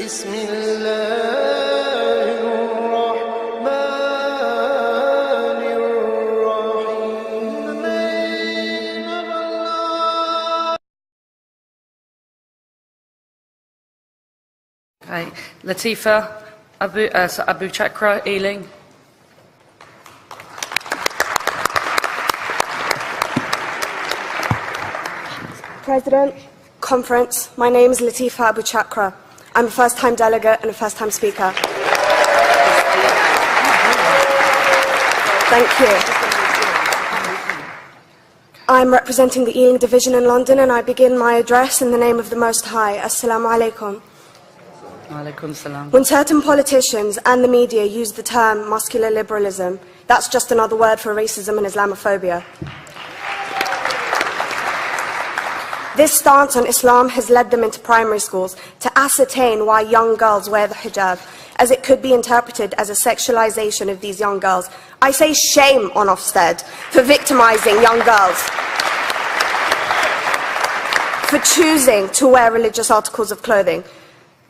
بسم الله الرحمن الرحيم. Okay, Latifa, Abu Chakra, Ealing. President, Conference, my name is Latifa Abu Chakra. I'm a first-time delegate and a first-time speaker. Thank you. I'm representing the Ealing Division in London, and I begin my address in the name of the Most High. Assalamu alaikum. Alaikum salam. When certain politicians and the media use the term muscular liberalism, that's just another word for racism and Islamophobia. This stance on Islam has led them into primary schools to ascertain why young girls wear the hijab, as it could be interpreted as a sexualization of these young girls. I say shame on Ofsted for victimizing young girls, for choosing to wear religious articles of clothing.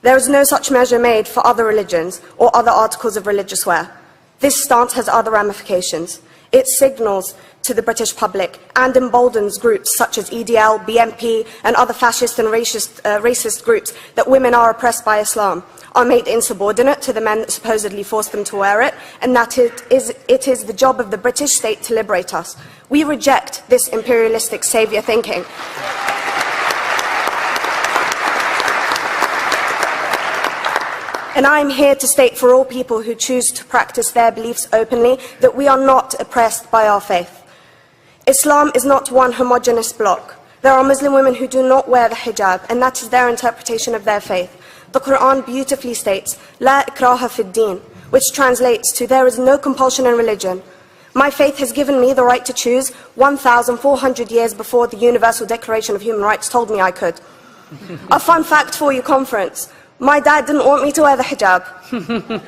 There is no such measure made for other religions or other articles of religious wear. This stance has other ramifications. It signals to the British public and emboldens groups such as EDL, BNP and other fascist and racist groups that women are oppressed by Islam, are made insubordinate to the men that supposedly forced them to wear it, and that it is the job of the British state to liberate us. We reject this imperialistic saviour thinking. And I am here to state for all people who choose to practice their beliefs openly that we are not oppressed by our faith. Islam is not one homogeneous block. There are Muslim women who do not wear the hijab, and that is their interpretation of their faith. The Quran beautifully states, La ikraha fid din, which translates to, there is no compulsion in religion. My faith has given me the right to choose 1,400 years before the Universal Declaration of Human Rights told me I could. A fun fact for you, conference. My dad didn't want me to wear the hijab.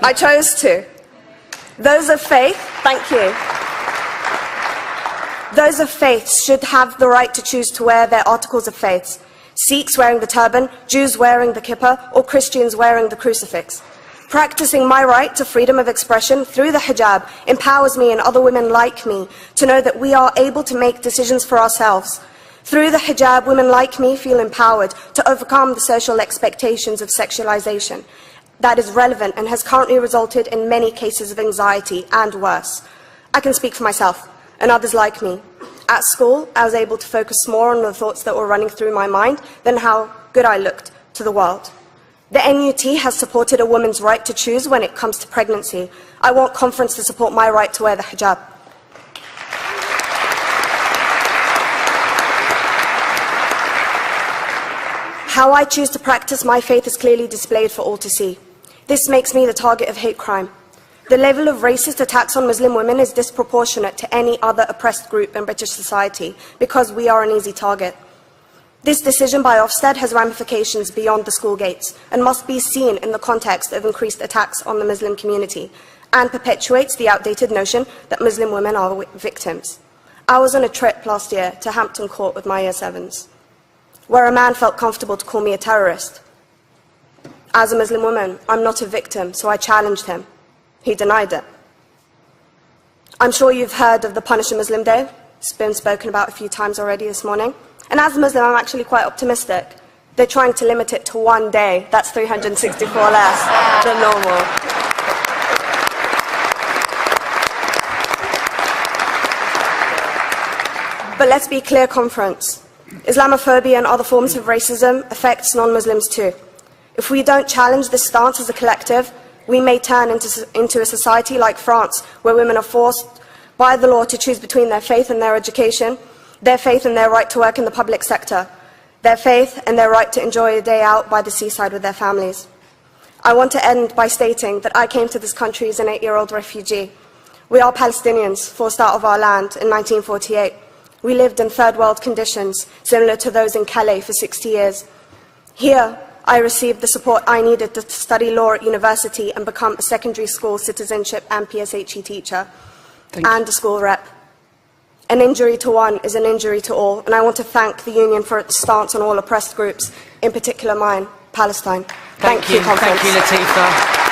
I chose to. Those of faith, thank you. Those of faith should have the right to choose to wear their articles of faith. Sikhs wearing the turban, Jews wearing the kippah, or Christians wearing the crucifix. Practicing my right to freedom of expression through the hijab empowers me and other women like me to know that we are able to make decisions for ourselves. Through the hijab, women like me feel empowered to overcome the social expectations of sexualization that is relevant and has currently resulted in many cases of anxiety and worse. I can speak for myself and others like me. At school, I was able to focus more on the thoughts that were running through my mind than how good I looked to the world. The NUT has supported a woman's right to choose when it comes to pregnancy. I want conference to support my right to wear the hijab. How I choose to practice my faith is clearly displayed for all to see. This makes me the target of hate crime. The level of racist attacks on Muslim women is disproportionate to any other oppressed group in British society because we are an easy target. This decision by Ofsted has ramifications beyond the school gates and must be seen in the context of increased attacks on the Muslim community and perpetuates the outdated notion that Muslim women are victims. I was on a trip last year to Hampton Court with my Year 7s, where a man felt comfortable to call me a terrorist. As a Muslim woman, I'm not a victim, so I challenged him. He denied it. I'm sure you've heard of the Punish a Muslim Day. It's been spoken about a few times already this morning. And as a Muslim, I'm actually quite optimistic. They're trying to limit it to one day. That's 364 less than normal. But let's be clear, conference. Islamophobia and other forms of racism affects non-Muslims too. If we don't challenge this stance as a collective, we may turn into a society like France, where women are forced by the law to choose between their faith and their education, their faith and their right to work in the public sector, their faith and their right to enjoy a day out by the seaside with their families. I want to end by stating that I came to this country as an 8-year-old refugee. We are Palestinians, forced out of our land in 1948. We lived in third world conditions, similar to those in Calais for 60 years. Here, I received the support I needed to study law at university and become a secondary school citizenship and PSHE teacher and a school rep. An injury to one is an injury to all, and I want to thank the Union for its stance on all oppressed groups, in particular mine. Palestine. Thank you, Conference. Thank you, Latifa.